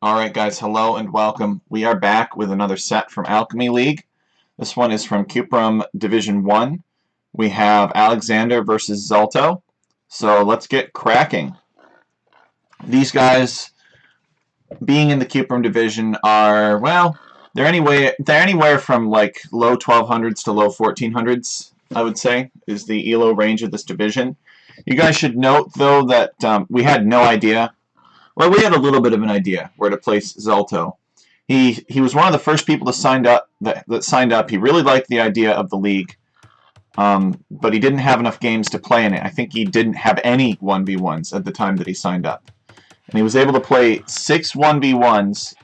Alright guys, hello and welcome. We are back with another set from Alchemy League. This one is from Cuprum Division 1. We have Alexander versus Zalto. So let's get cracking. These guys, being in the Cuprum Division, are, well, they're anywhere from like low 1200s to low 1400s, I would say, is the ELO range of this division. You guys should note, though, that we had no idea. Well, we had a little bit of an idea where to place Zalto. He was one of the first people to sign up that signed up. He really liked the idea of the league, but he didn't have enough games to play in it. I think he didn't have any 1v1s at the time that he signed up. And he was able to play 6 1v1s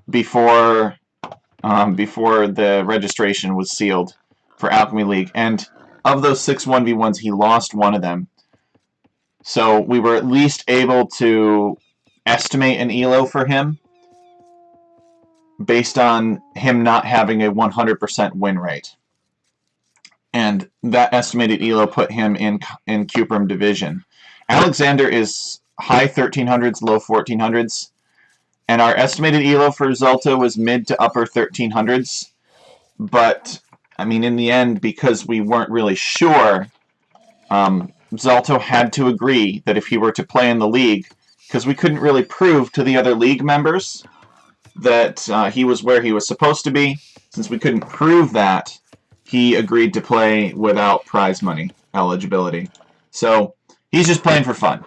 before the registration was sealed for Alchemy League. And of those 6 1v1s, he lost one of them. So we were at least able to estimate an ELO for him based on him not having a 100% win rate. And that estimated ELO put him in Cuprum Division. Alexander is high 1300s, low 1400s. And our estimated ELO for Zalto was mid to upper 1300s. But, I mean, in the end, because we weren't really sure, Zalto had to agree that if he were to play in the league, because we couldn't really prove to the other league members that he was where he was supposed to be, since we couldn't prove that, he agreed to play without prize money eligibility. So he's just playing for fun.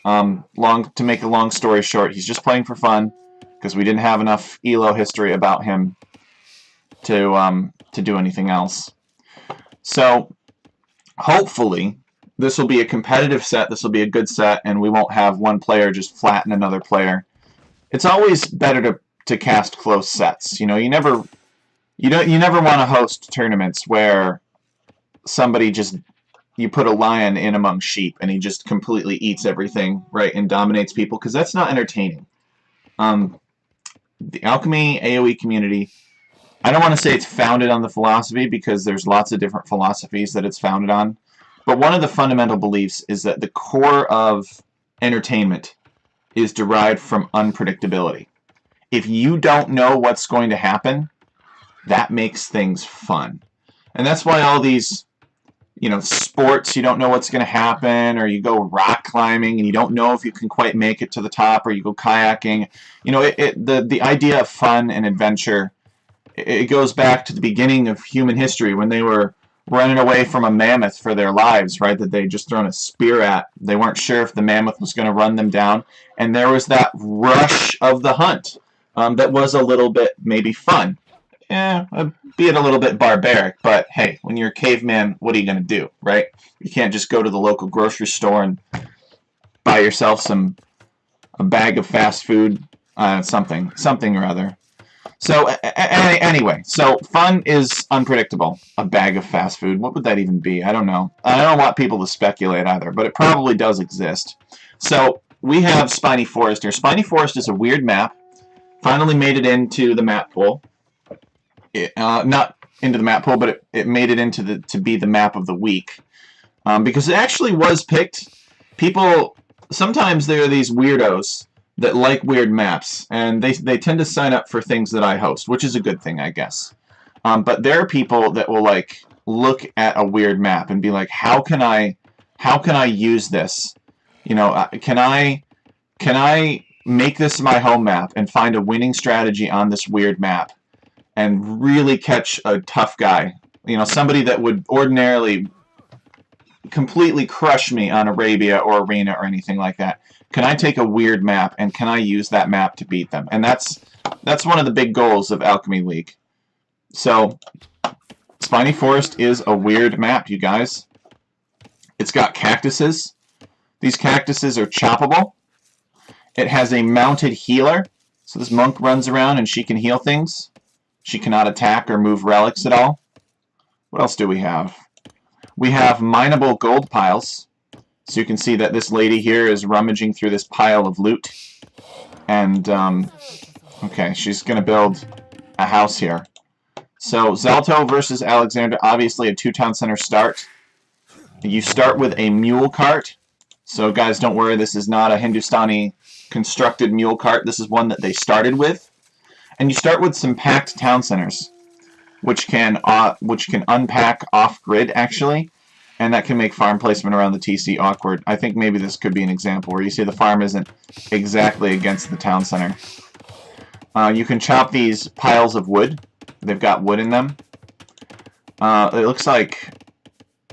To make a long story short, he's just playing for fun because we didn't have enough ELO history about him to do anything else. So hopefully this will be a competitive set, this will be a good set, and we won't have one player just flatten another player. It's always better to cast close sets. You know, you never want to host tournaments where somebody you put a lion in among sheep and he just completely eats everything, right, and dominates people, because that's not entertaining. The Alchemy AoE community, I don't want to say it's founded on the philosophy, because there's lots of different philosophies that it's founded on. But one of the fundamental beliefs is that the core of entertainment is derived from unpredictability. If you don't know what's going to happen, that makes things fun. And that's why all these, sports, you don't know what's going to happen, or you go rock climbing and you don't know if you can quite make it to the top, or you go kayaking. The idea of fun and adventure, it goes back to the beginning of human history when they were running away from a mammoth for their lives, right, that they just thrown a spear at. They weren't sure if the mammoth was going to run them down, and there was that rush of the hunt that was a little bit maybe fun. Be it a little bit barbaric, but hey, when you're a caveman, what are you going to do, right? You can't just go to the local grocery store and buy yourself a bag of fast food, something or other. So anyway, so fun is unpredictable. A bag of fast food, what would that even be? I don't know. I don't want people to speculate either, but it probably does exist. So we have Spiny Forest here. Spiny Forest is a weird map. Finally made it into the map pool. Not into the map pool, but it made it into to be the map of the week. Because it actually was picked. People, sometimes there are these weirdos that like weird maps, and they tend to sign up for things that I host, which is a good thing, I guess. But there are people that will look at a weird map and be like, how can I use this? Can I make this my home map and find a winning strategy on this weird map and really catch a tough guy? Somebody that would ordinarily completely crush me on Arabia or Arena or anything like that. Can I take a weird map and can I use that map to beat them? And that's one of the big goals of Alchemy League. So Spiny Forest is a weird map, you guys. It's got cactuses. These cactuses are choppable. It has a mounted healer. So this monk runs around and she can heal things. She cannot attack or move relics at all. What else do we have? We have mineable gold piles. So you can see that this lady here is rummaging through this pile of loot. And, okay, she's going to build a house here. So Zalto versus Alexander, obviously a 2-town center start. You start with a mule cart. So guys, don't worry, this is not a Hindustani constructed mule cart. This is one that they started with. And you start with some packed town centers, which can unpack off-grid, actually. And that can make farm placement around the TC awkward. I think maybe this could be an example where you see the farm isn't exactly against the town center. You can chop these piles of wood. They've got wood in them. It looks like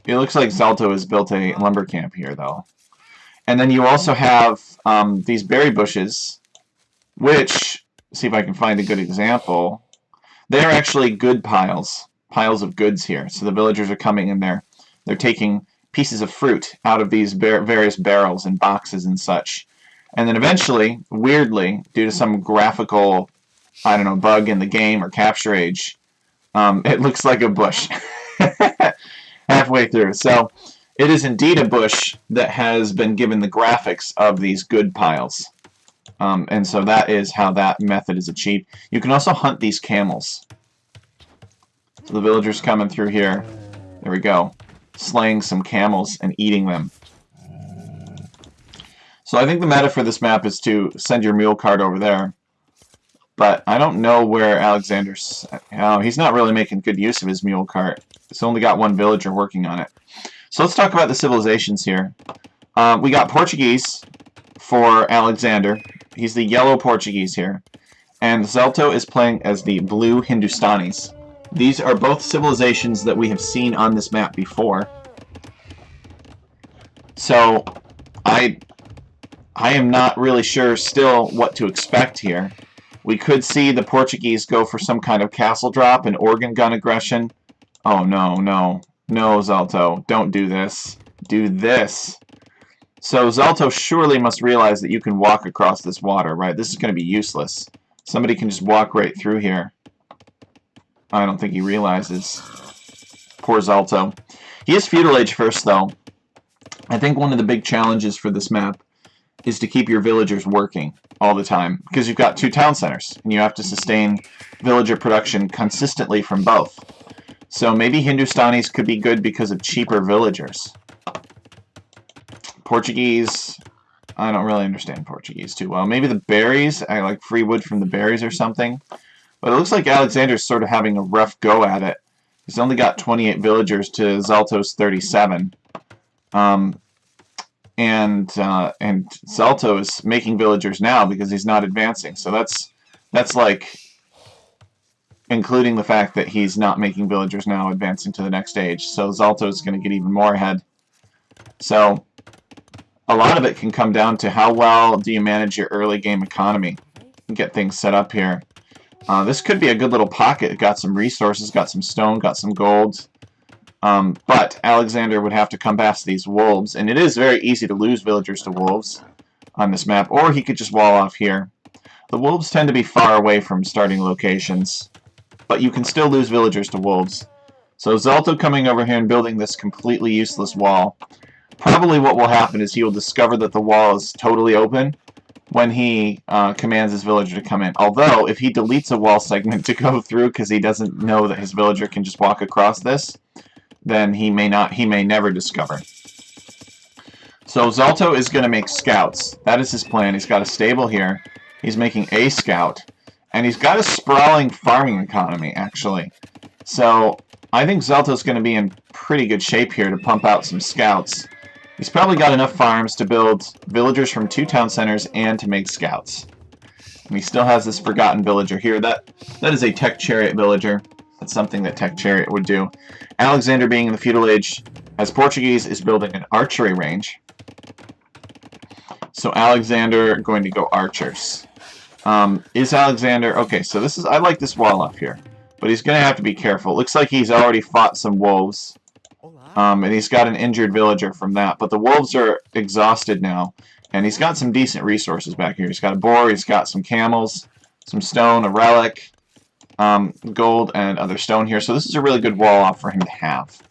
Zalto has built a lumber camp here, though. And then you also have these berry bushes, which, see if I can find a good example. They're actually good piles of goods here. So the villagers are coming in there. They're taking pieces of fruit out of these various barrels and boxes and such. And then eventually, weirdly, due to some graphical, I don't know, bug in the game or capture age, it looks like a bush halfway through. So it is indeed a bush that has been given the graphics of these good piles. And so that is how that method is achieved. You can also hunt these camels. So the villagers coming through here. There we go. Slaying some camels and eating them. So I think the meta for this map is to send your mule cart over there. But I don't know where Alexander's... Oh, he's not really making good use of his mule cart. It's only got one villager working on it. So let's talk about the civilizations here. We got Portuguese for Alexander. He's the yellow Portuguese here. And Zalto is playing as the blue Hindustanis. These are both civilizations that we have seen on this map before. So, I am not really sure still what to expect here. We could see the Portuguese go for some kind of castle drop and organ gun aggression. Oh, no, no. No, Zalto. Don't do this. Do this. So, Zalto surely must realize that you can walk across this water, right? This is going to be useless. Somebody can just walk right through here. I don't think he realizes. Poor Zalto. He is Feudal Age first, though. I think one of the big challenges for this map is to keep your villagers working all the time, because you've got two town centers, and you have to sustain villager production consistently from both. So maybe Hindustanis could be good because of cheaper villagers. Portuguese, I don't really understand Portuguese too well. Maybe the berries, I like free wood from the berries or something. But it looks like Alexander's sort of having a rough go at it. He's only got 28 villagers to Zalto's 37. And Zalto is making villagers now because he's not advancing. So that's like including the fact that he's not making villagers now advancing to the next stage. So Zalto is going to get even more ahead. So a lot of it can come down to how well do you manage your early game economy and get things set up here. This could be a good little pocket. Got some resources, got some stone, got some gold. But Alexander would have to come past these wolves, and it is very easy to lose villagers to wolves on this map, or he could just wall off here. The wolves tend to be far away from starting locations, but you can still lose villagers to wolves. So Zalto coming over here and building this completely useless wall. Probably what will happen is he will discover that the wall is totally open when he commands his villager to come in. Although, if he deletes a wall segment to go through because he doesn't know that his villager can just walk across this, then he may never discover. So Zalto is going to make scouts. That is his plan. He's got a stable here. He's making a scout. And he's got a sprawling farming economy, actually. So I think Zalto's going to be in pretty good shape here to pump out some scouts. He's probably got enough farms to build villagers from 2 town centers and to make scouts. And he still has this forgotten villager here. That is a Tech Chariot villager. That's something that Tech Chariot would do. Alexander, being in the Feudal Age as Portuguese, is building an archery range. So Alexander going to go archers. Is Alexander... Okay, so this is... I like this wall up here. But he's going to have to be careful. It looks like he's already fought some wolves. And he's got an injured villager from that. But the wolves are exhausted now. And he's got some decent resources back here. He's got a boar, he's got some camels, some stone, a relic, gold, and other stone here. So this is a really good wall off for him to have.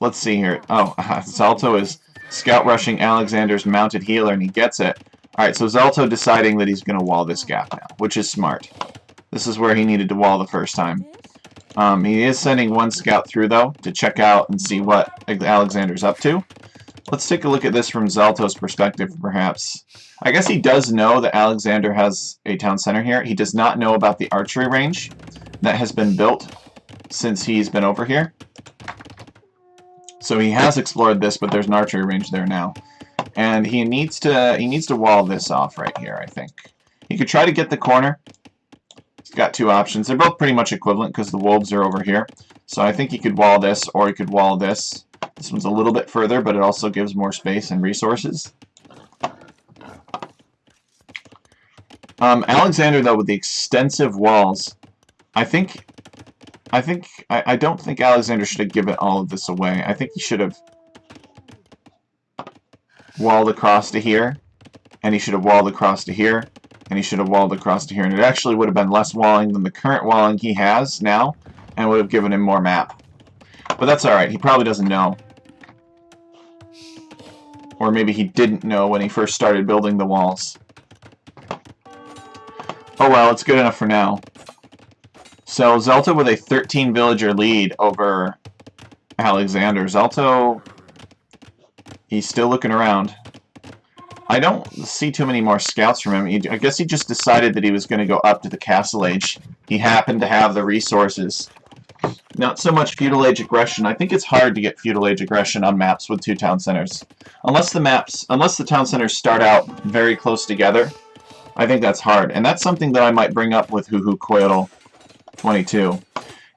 Let's see here. Oh, Zalto is scout rushing Alexander's mounted healer, and he gets it. Alright, so Zalto deciding that he's going to wall this gap now, which is smart. This is where he needed to wall the first time. He is sending one scout through, though, to check out and see what Alexander's up to. Let's take a look at this from Zalto's perspective, perhaps. I guess he does know that Alexander has a town center here. He does not know about the archery range that has been built since he's been over here. So he has explored this, but there's an archery range there now. And he needs to wall this off right here, I think. He could try to get the corner. He's got two options. They're both pretty much equivalent because the wolves are over here. So I think he could wall this, or he could wall this. This one's a little bit further, but it also gives more space and resources. Alexander, though, with the extensive walls, I don't think Alexander should have given all of this away. I think he should have walled across to here, and he should have walled across to here, and he should have walled across to here. And it actually would have been less walling than the current walling he has now, and would have given him more map. But that's alright, he probably doesn't know. Or maybe he didn't know when he first started building the walls. Oh well, it's good enough for now. So Zalto with a 13 villager lead over Alexander. Zalto, he's still looking around. I don't see too many more scouts from him. I guess he just decided that he was going to go up to the Castle Age. He happened to have the resources. Not so much Feudal Age aggression. I think it's hard to get Feudal Age aggression on maps with two town centers. Unless the town centers start out very close together, I think that's hard. And that's something that I might bring up with HuHuCoyotl 22,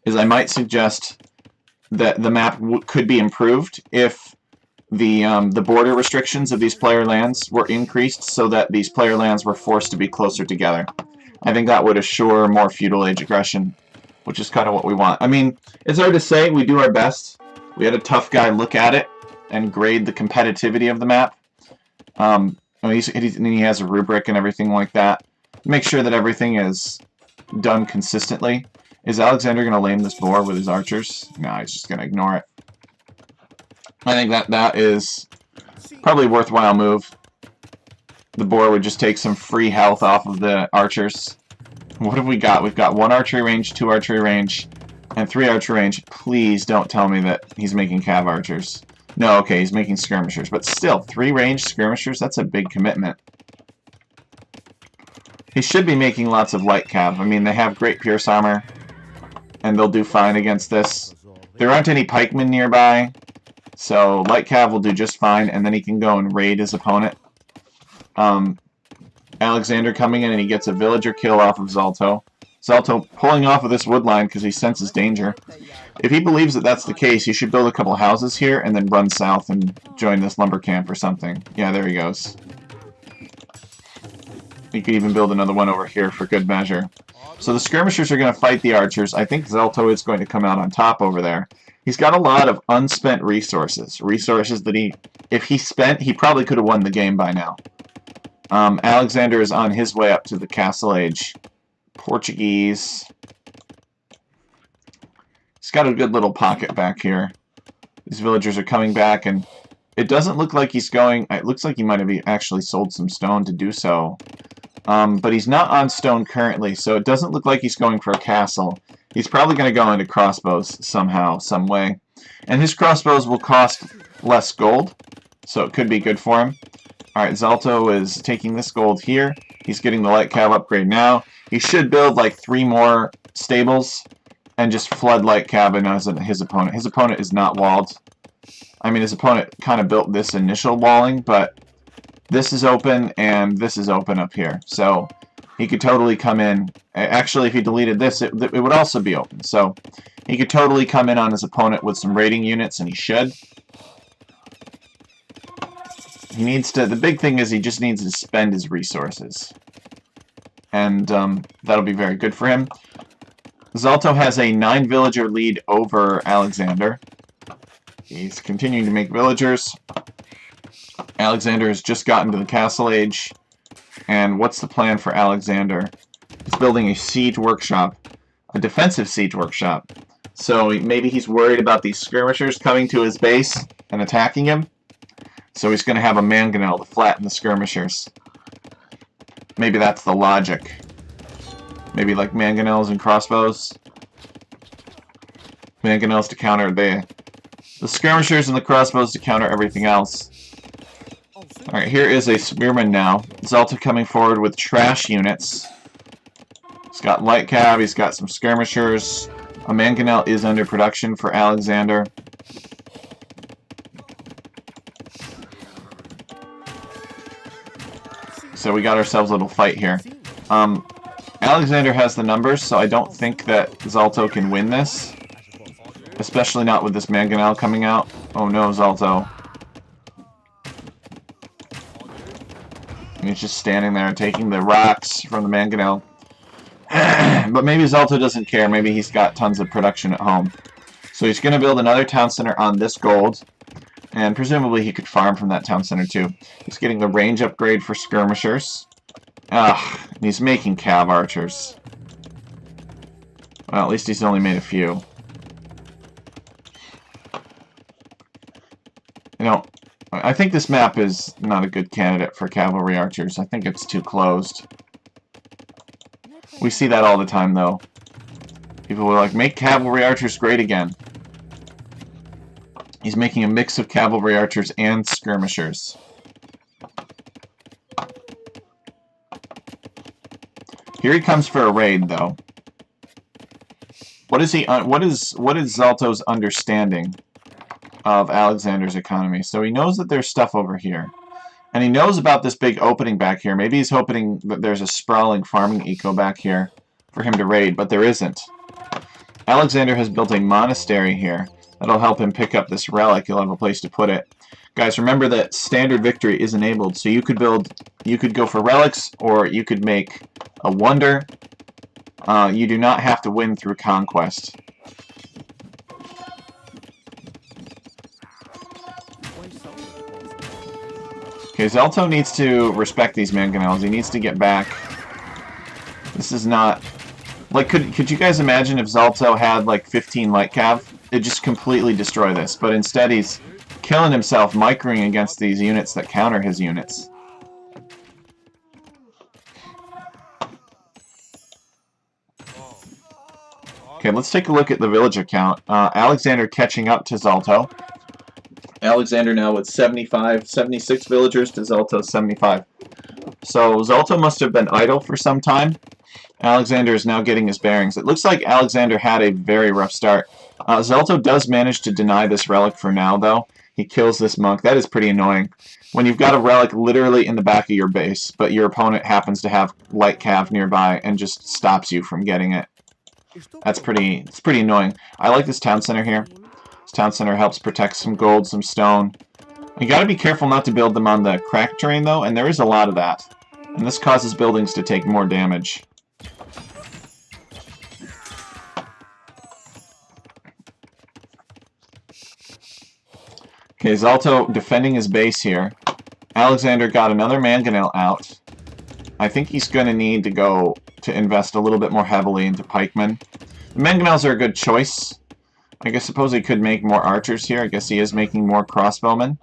is I might suggest that the map could be improved if the border restrictions of these player lands were increased so that these player lands were forced to be closer together. I think that would assure more Feudal Age aggression, which is kind of what we want. I mean, it's hard to say. We do our best. We had a tough guy look at it and grade the competitivity of the map. He has a rubric and everything like that. Make sure that everything is done consistently. Is Alexander going to lame this boar with his archers? No, he's just going to ignore it. I think that is probably a worthwhile move. The boar would just take some free health off of the archers. What have we got? We've got 1 archery range, 2 archery range, and 3 archery range. Please don't tell me that he's making cav archers. No, okay, he's making skirmishers. But still, 3 range skirmishers, that's a big commitment. He should be making lots of light cav. I mean, they have great pierce armor, and they'll do fine against this. There aren't any pikemen nearby, so light cav will do just fine, and then he can go and raid his opponent. Alexander coming in, and he gets a villager kill off of Zalto. Zalto pulling off of this wood line because he senses danger. If he believes that that's the case, he should build a couple houses here and then run south and join this lumber camp or something. Yeah, there he goes. He could even build another one over here for good measure. So the skirmishers are going to fight the archers. I think Zalto is going to come out on top over there. He's got a lot of unspent resources. Resources that if he spent, he probably could have won the game by now. Alexander is on his way up to the Castle Age. Portuguese. He's got a good little pocket back here. These villagers are coming back, and it doesn't look like he's going... It looks like he might have actually sold some stone to do so. But he's not on stone currently, so it doesn't look like he's going for a castle. He's probably going to go into crossbows somehow, some way. And his crossbows will cost less gold, so it could be good for him. Alright, Zalto is taking this gold here. He's getting the light cav upgrade now. He should build like 3 more stables and just flood light cav in his opponent. His opponent is not walled. I mean, his opponent kind of built this initial walling, but this is open and this is open up here. So he could totally come in. Actually, if he deleted this, it would also be open. So he could totally come in on his opponent with some raiding units, and he should. He needs to... The big thing is he just needs to spend his resources. And that'll be very good for him. Zalto has a 9 villager lead over Alexander. He's continuing to make villagers. Alexander has just gotten to the Castle Age. And what's the plan for Alexander? He's building a siege workshop. A defensive siege workshop. So maybe he's worried about these skirmishers coming to his base and attacking him. So he's going to have a mangonel to flatten the skirmishers. Maybe that's the logic. Maybe like mangonels and crossbows. Mangonels to counter the skirmishers and the crossbows to counter everything else. Alright, here is a spearman now. Zalta coming forward with trash units. He's got light cav, he's got some skirmishers. A mangonel is under production for Alexander. So we got ourselves a little fight here. Alexander has the numbers, so I don't think that Zalto can win this. Especially not with this mangonel coming out. Oh no, Zalto. He's just standing there taking the rocks from the mangonel. But maybe Zalto doesn't care. Maybe he's got tons of production at home. So he's going to build another town center on this gold. And presumably he could farm from that town center too. He's getting the range upgrade for skirmishers. He's making cav archers. Well, at least he's only made a few. You know, I think this map is not a good candidate for cavalry archers. I think it's too closed. We see that all the time, though. People were like, make cavalry archers great again. He's making a mix of cavalry archers and skirmishers. Here he comes for a raid, though. What is Zalto's understanding of Alexander's economy? So he knows that there's stuff over here. And he knows about this big opening back here. Maybe he's hoping that there's a sprawling farming eco back here for him to raid, but there isn't. Alexander has built a monastery here. That'll help him pick up this relic. He'll have a place to put it. Guys, remember that standard victory is enabled, so you could go for relics, or you could make a wonder. You do not have to win through conquest. Okay, Zalto needs to respect these mangonels. He needs to get back. This is not... Like, could you guys imagine if Zalto had, like, 15 light cav? It'd just completely destroy this. But instead he's killing himself, microing against these units that counter his units. Okay, let's take a look at the village account. Alexander catching up to Zalto. Alexander now with 76 villagers to Zalto's 75. So Zalto must have been idle for some time. Alexander is now getting his bearings. It looks like Alexander had a very rough start. Zalto does manage to deny this relic for now, though. He kills this monk. That is pretty annoying. When you've got a relic literally in the back of your base, but your opponent happens to have light cav nearby and just stops you from getting it. It's pretty annoying. I like this town center here. This town center helps protect some gold, some stone. You gotta be careful not to build them on the cracked terrain, though, and there is a lot of that. And this causes buildings to take more damage. Okay, Zalto defending his base here. Alexander got another mangonel out. I think he's going to need to go to invest a little bit more heavily into pikemen. The mangonels are a good choice. I suppose he could make more archers here. I guess he is making more crossbowmen.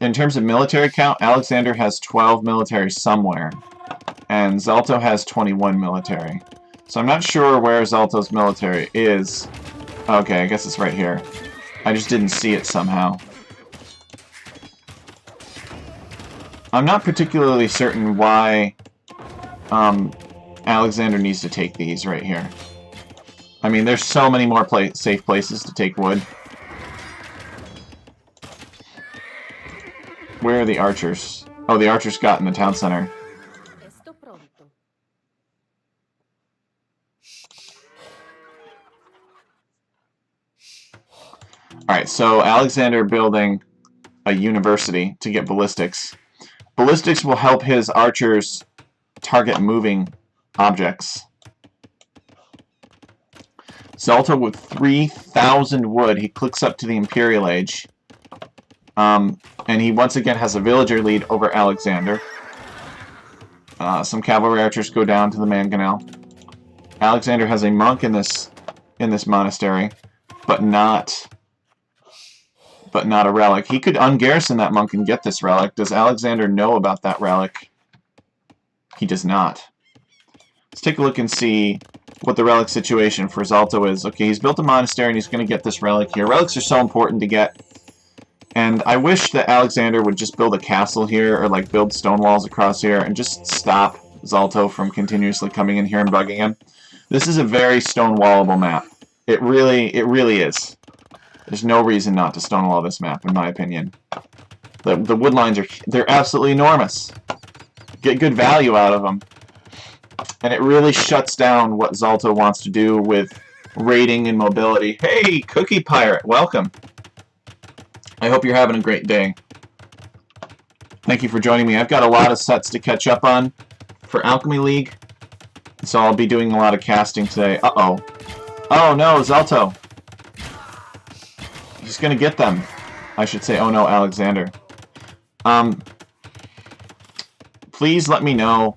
In terms of military count, Alexander has 12 military somewhere. And Zalto has 21 military. So I'm not sure where Zalto's military is. Okay, I guess it's right here. I just didn't see it somehow. I'm not particularly certain why Alexander needs to take these right here. I mean, there's so many more safe places to take wood. Where are the archers? Oh, the archers got in the town center. Alright, so Alexander building a university to get ballistics. Ballistics will help his archers target moving objects. Zalto with 3,000 wood. He clicks up to the Imperial Age. And he once again has a villager lead over Alexander. Some cavalry archers go down to the mangonel. Alexander has a monk in this monastery, but not a relic. He could ungarrison that monk and get this relic. Does Alexander know about that relic? He does not. Let's take a look and see what the relic situation for Zalto is. Okay, he's built a monastery and he's going to get this relic here. Relics are so important to get. And I wish that Alexander would just build a castle here, or like build stone walls across here, and just stop Zalto from continuously coming in here and bugging him. This is a very stone-wallable map. It really is. There's no reason not to stonewall this map, in my opinion. The wood lines they're absolutely enormous. Get good value out of them. And it really shuts down what Zalto wants to do with raiding and mobility. Hey, Cookie Pirate, welcome. I hope you're having a great day. Thank you for joining me. I've got a lot of sets to catch up on for Alchemy League, so I'll be doing a lot of casting today. Uh-oh. Oh no, Zalto. He's gonna get them. I should say, oh no, Alexander. Please let me know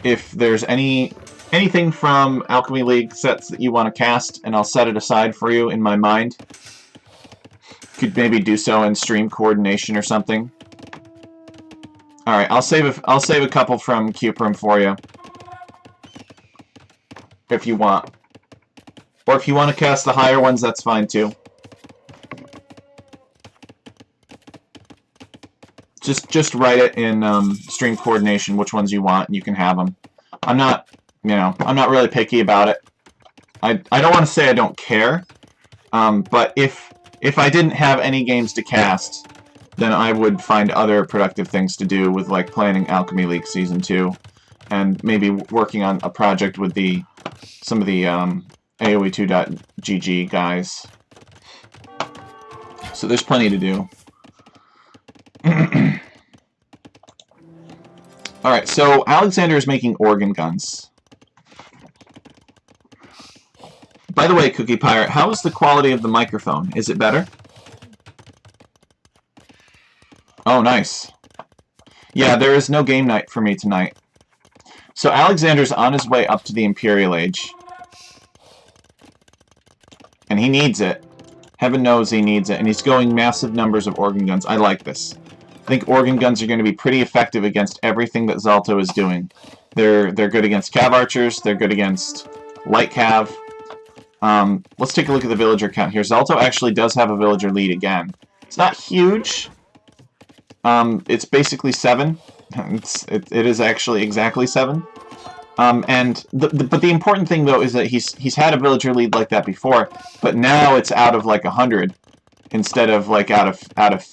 if there's anything from Alchemy League sets that you want to cast, and I'll set it aside for you in my mind. Could maybe do so in stream coordination or something. All right, I'll save a couple from Cuprum for you, if you want, or if you want to cast the higher ones, that's fine too. Just write it in stream coordination which ones you want, and you can have them. I'm not really picky about it. I don't want to say I don't care, but if I didn't have any games to cast, then I would find other productive things to do with, like, planning Alchemy League Season 2, and maybe working on a project with some of the AoE2.gg guys. So there's plenty to do. Alright, so Alexander is making organ guns. By the way, Cookie Pirate, how is the quality of the microphone? Is it better? Oh, nice. Yeah, there is no game night for me tonight. So Alexander's on his way up to the Imperial Age. And he needs it. Heaven knows he needs it. And he's going massive numbers of organ guns. I like this. I think organ guns are going to be pretty effective against everything that Zalto is doing. They're good against cav archers. They're good against light cav. Let's take a look at the villager count here. Zalto actually does have a villager lead again. It's not huge. It's basically 7. It is actually exactly 7. But the important thing though is that he's had a villager lead like that before, but now it's out of like 100 instead of like out of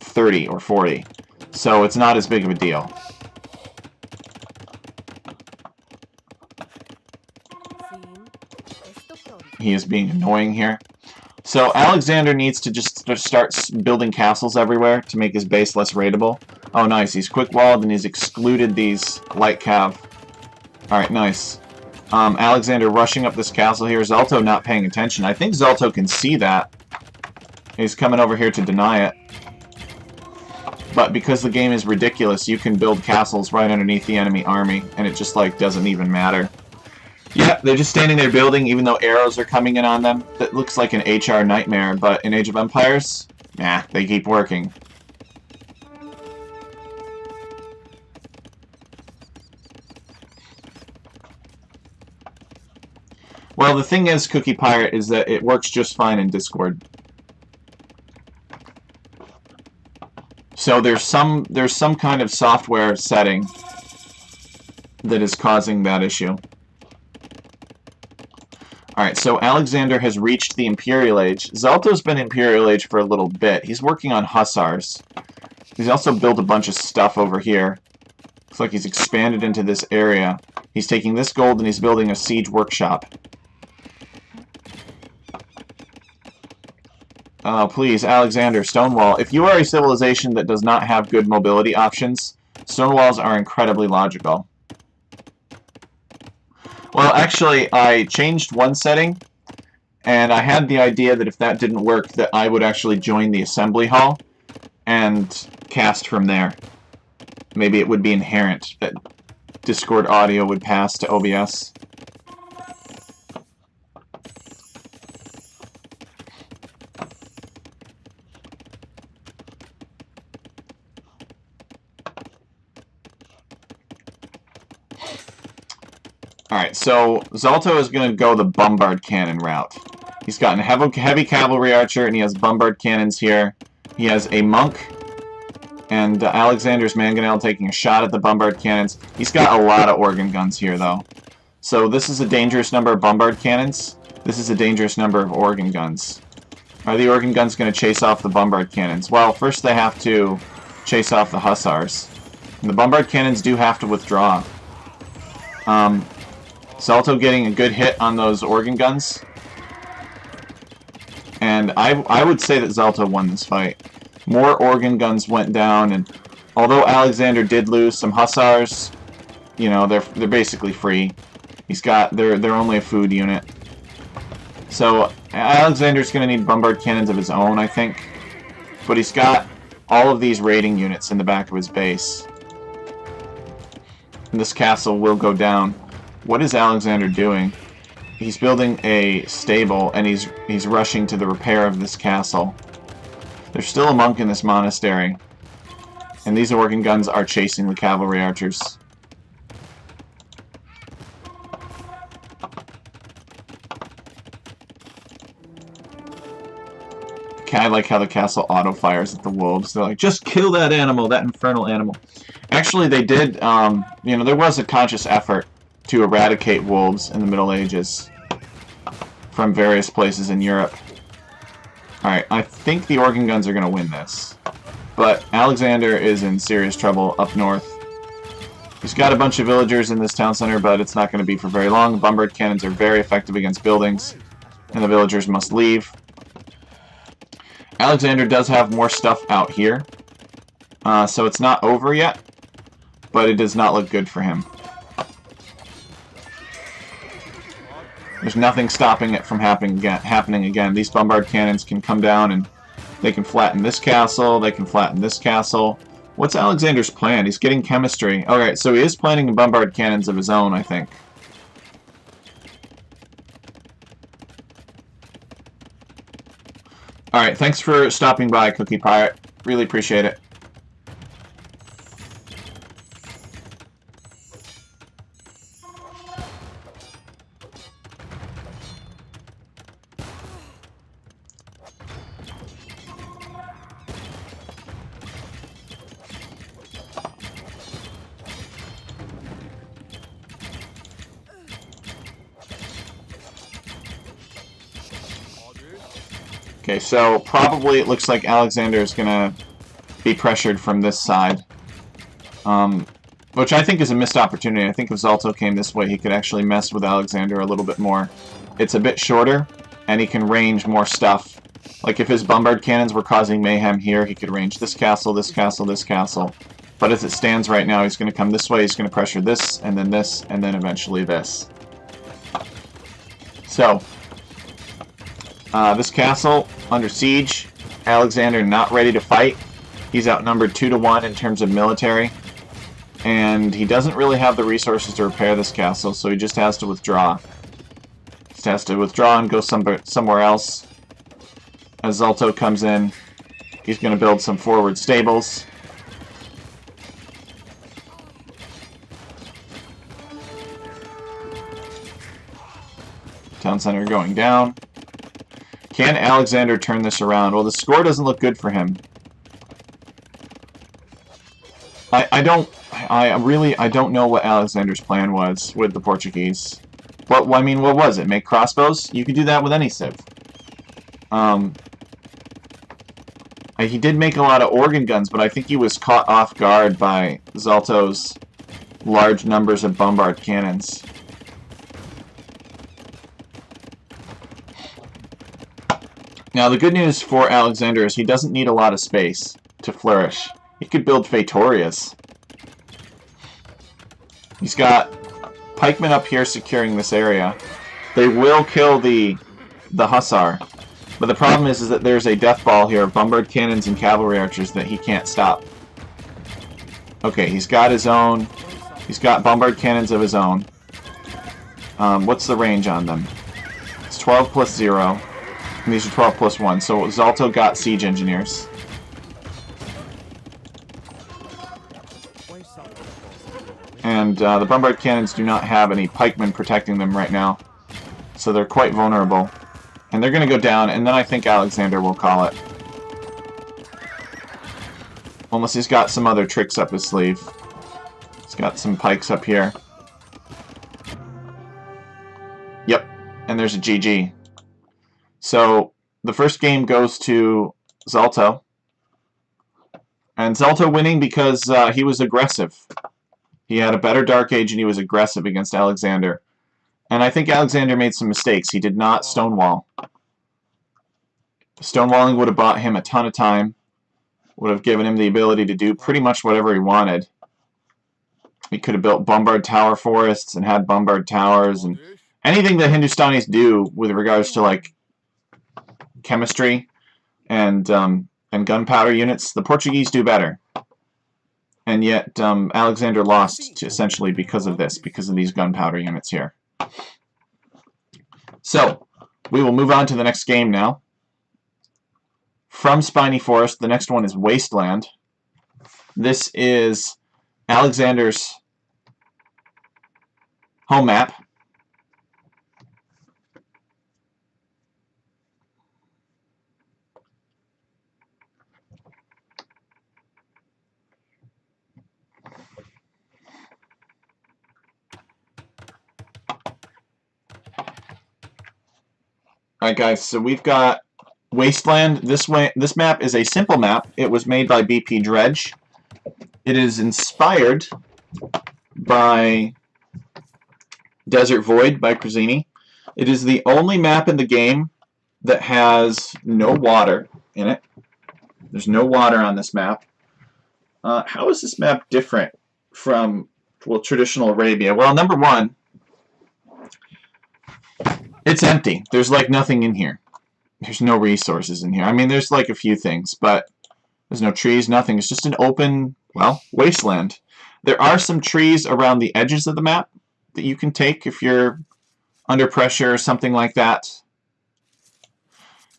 30 or 40. So it's not as big of a deal. He is being annoying here. So Alexander needs to just start building castles everywhere to make his base less raidable. Oh, nice. He's quick-walled and he's excluded these light cav. Alright, nice. Alexander rushing up this castle here. Zalto not paying attention. I think Zalto can see that. He's coming over here to deny it. But because the game is ridiculous, you can build castles right underneath the enemy army, and it just, like, doesn't even matter. Yeah, they're just standing there building, even though arrows are coming in on them. That looks like an HR nightmare, but in Age of Empires, nah, they keep working. Well, the thing is, Cookie Pirate, is that it works just fine in Discord. So there's some kind of software setting that is causing that issue. Alright, so Alexander has reached the Imperial Age. Zalto's been Imperial Age for a little bit. He's working on Hussars. He's also built a bunch of stuff over here. Looks like he's expanded into this area. He's taking this gold and he's building a siege workshop. Oh, please, Alexander, Stonewall. If you are a civilization that does not have good mobility options, Stonewalls are incredibly logical. Well, actually, I changed one setting, and I had the idea that if that didn't work, that I would actually join the assembly hall and cast from there. Maybe it would be inherent that Discord audio would pass to OBS. Alright, so Zalto is going to go the bombard cannon route. He's got a heavy cavalry archer, and he has bombard cannons here. He has a monk, and Alexander's Mangonel taking a shot at the bombard cannons. He's got a lot of organ guns here, though. So this is a dangerous number of bombard cannons. This is a dangerous number of organ guns. Are the organ guns going to chase off the bombard cannons? Well, first they have to chase off the hussars. And the bombard cannons do have to withdraw. Zalto getting a good hit on those organ guns. And I would say that Zalto won this fight. More organ guns went down, and although Alexander did lose some hussars, you know, they're basically free. They're only a food unit. So Alexander's going to need bombard cannons of his own, I think. But he's got all of these raiding units in the back of his base. And this castle will go down. What is Alexander doing? He's building a stable, and he's rushing to the repair of this castle. There's still a monk in this monastery. And these organ guns are chasing the cavalry archers. I like how the castle auto-fires at the wolves. They're like, just kill that animal, that infernal animal. Actually, they did, you know, there was a conscious effort to eradicate wolves in the Middle Ages from various places in Europe. Alright, I think the organ guns are going to win this. But Alexander is in serious trouble up north. He's got a bunch of villagers in this town center, but it's not going to be for very long. Bombard cannons are very effective against buildings, and the villagers must leave. Alexander does have more stuff out here, so it's not over yet, but it does not look good for him. There's nothing stopping it from happening again. These bombard cannons can come down and they can flatten this castle, they can flatten this castle. What's Alexander's plan? He's getting chemistry. Alright, so he is planning bombard cannons of his own, I think. Alright, thanks for stopping by, Cookie Pirate. Really appreciate it. Okay, so probably it looks like Alexander is going to be pressured from this side. Which I think is a missed opportunity. I think if Zalto came this way, he could actually mess with Alexander a little bit more. It's a bit shorter, and he can range more stuff. Like if his bombard cannons were causing mayhem here, he could range this castle, this castle, this castle. But as it stands right now, he's going to come this way, he's going to pressure this, and then eventually this. So, this castle under siege. Alexander not ready to fight. He's outnumbered 2-to-1 in terms of military. And he doesn't really have the resources to repair this castle, so he just has to withdraw. Just has to withdraw and go somewhere else. As Zalto comes in, he's going to build some forward stables. Town center going down. Can Alexander turn this around? Well, the score doesn't look good for him. I don't know what Alexander's plan was with the Portuguese. What was it? Make crossbows? You could do that with any civ. He did make a lot of organ guns, but I think he was caught off guard by Zalto's large numbers of bombard cannons. Now, the good news for Alexander is he doesn't need a lot of space to flourish. He could build Fetorias. He's got pikemen up here securing this area. They will kill the hussar. But the problem is that there's a death ball here of bombard cannons and cavalry archers that he can't stop. Okay, he's got his own. He's got bombard cannons of his own. What's the range on them? It's 12 plus 0. And these are 12 plus 1, so Zalto got siege engineers. And the bombard cannons do not have any pikemen protecting them right now. So they're quite vulnerable. And they're going to go down, and then I think Alexander will call it. Unless he's got some other tricks up his sleeve. He's got some pikes up here. Yep, and there's a GG. So, the first game goes to Zalto. And Zalto winning because he was aggressive. He had a better Dark Age and he was aggressive against Alexander. And I think Alexander made some mistakes. He did not stonewall. Stonewalling would have bought him a ton of time. Would have given him the ability to do pretty much whatever he wanted. He could have built Bombard Tower forests and had Bombard Towers and anything that Hindustanis do with regards to like chemistry and gunpowder units, the Portuguese do better. And yet Alexander lost essentially because of this, because of these gunpowder units here. So, we will move on to the next game now. From Spiny Forest, the next one is Wasteland. This is Alexander's home map. Alright guys, so we've got Wasteland. This map is a simple map. It was made by BP Dredge. It is inspired by Desert Void by Crazini. It is the only map in the game that has no water in it. There's no water on this map. How is this map different from, well, traditional Arabia? Well, number one, it's empty. There's like nothing in here. There's no resources in here. I mean, there's like a few things, but there's no trees, nothing. It's just an open, well, wasteland. There are some trees around the edges of the map that you can take if you're under pressure or something like that.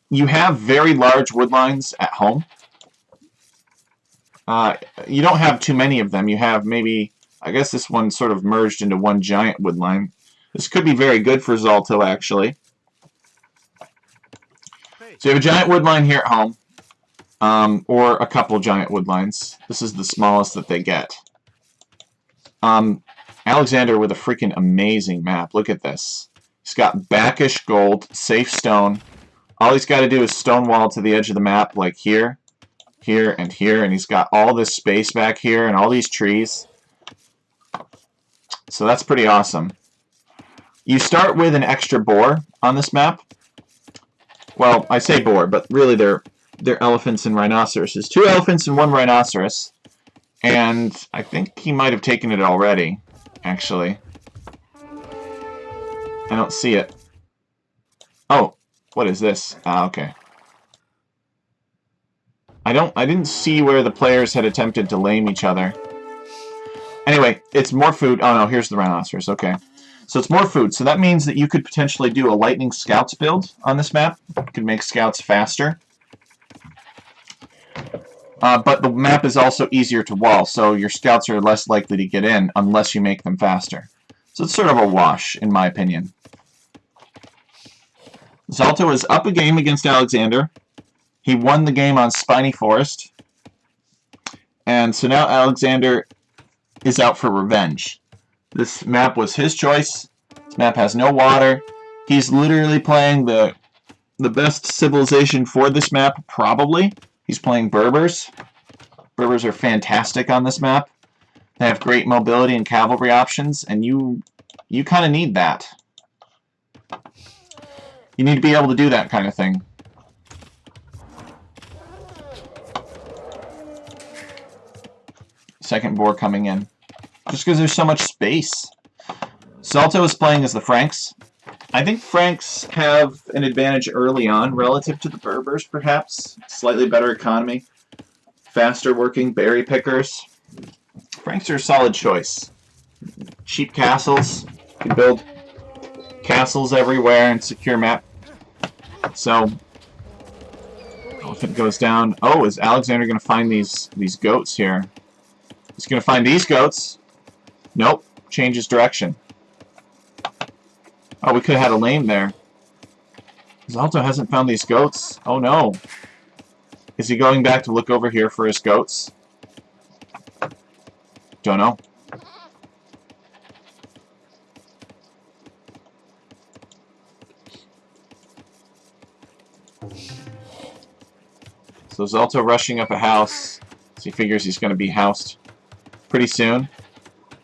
You have very large woodlines at home. You don't have too many of them. You have maybe, I guess this one sort of merged into one giant woodline. This could be very good for Zalto, actually. So you have a giant woodline here at home, or a couple giant woodlines. This is the smallest that they get. Alexander with a freaking amazing map. Look at this. He's got Backish gold, safe stone. All he's got to do is stonewall to the edge of the map, like here, here, and here, and he's got all this space back here and all these trees. So that's pretty awesome. You start with an extra boar on this map. Well, I say boar, but really they're elephants and rhinoceroses. 2 elephants and 1 rhinoceros. And I think he might have taken it already, actually. I don't see it. Oh, what is this? Ah, okay. I didn't see where the players had attempted to lame each other. Anyway, it's more food. Oh no, here's the rhinoceros. Okay. So it's more food. So that means that you could potentially do a lightning scouts build on this map. You could make scouts faster. But the map is also easier to wall, so your scouts are less likely to get in unless you make them faster. So it's sort of a wash, in my opinion. Zalto is up a game against Alexander. He won the game on Spiny Forest. And so now Alexander is out for revenge. This map was his choice. This map has no water. He's literally playing the best civilization for this map, probably. He's playing Berbers. Berbers are fantastic on this map. They have great mobility and cavalry options, and you kind of need that. You need to be able to do that kind of thing. Second boar coming in. Just because there's so much space. Zalto is playing as the Franks. I think Franks have an advantage early on relative to the Berbers, perhaps. Slightly better economy. Faster working berry pickers. Franks are a solid choice. Cheap castles. You can build castles everywhere and secure map. So, elephant goes down. Oh, is Alexander going to find these goats here? He's going to find these goats. Nope. Changes direction. Oh, we could have had a lame there. Zalto hasn't found these goats. Oh no. Is he going back to look over here for his goats? Don't know. So Zalto rushing up a house. So he figures he's going to be housed pretty soon.